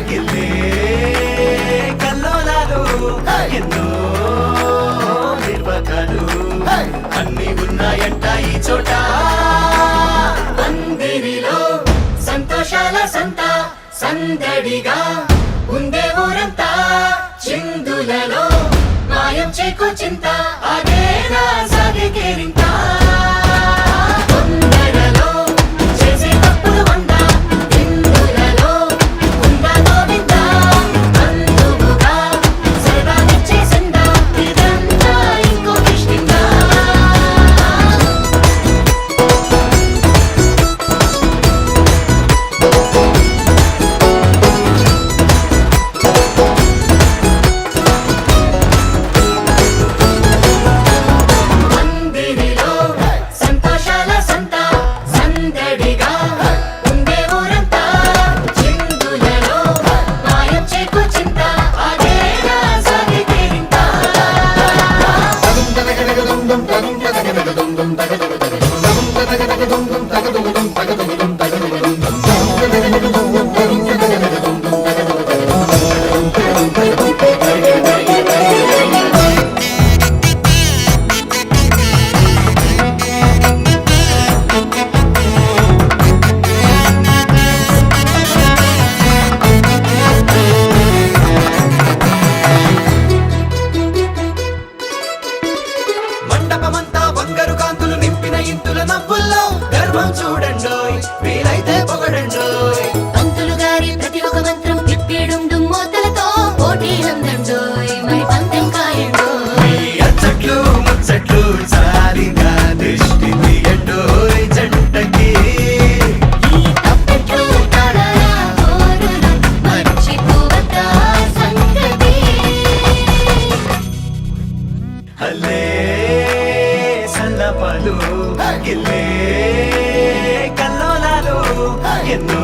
గిల్లే కల్లోలాలు ఎన్నో నిర్వకాలు అన్ని ఉన్నాయంట ఈ చోట పందిరిలో సంతోషాల సంత సందడిగా ఉందే ఊరంతా చిందులలో మాయం చేకో చింత అదే నా సాగే కేరింత తొందరలో చేసే తప్పులు వంద ఇందులలో ఉందా గోవింద అందుకుగా సరదానిచ్చే సంద ఇదంతా ఇంకో కిష్కిందా మండపమంతా బంగారు కాంతులు నింపిన ఇంతుల నవ్వుల్లో గర్వం చూడండోయ్ వీలైతే పొగడండోయ్ పంతులు గారి ప్రతి ఒక మంత్రం తిప్పేడుం దుమ్మోతలతో పోటీ ఉందండోయ్ మరి పందెం కాయండోయ్ ఈ అచ్చట్లు ముచ్చట్లు చాలిగా దృష్టి తీయండోయ్ జంటకి ఈ తప్పట్లు తాళాల హోరులు మర్చిపోవద్దా సంగతి హల్లే సల్లపలు గిల్లే కల్లోలాలు ఎన్నో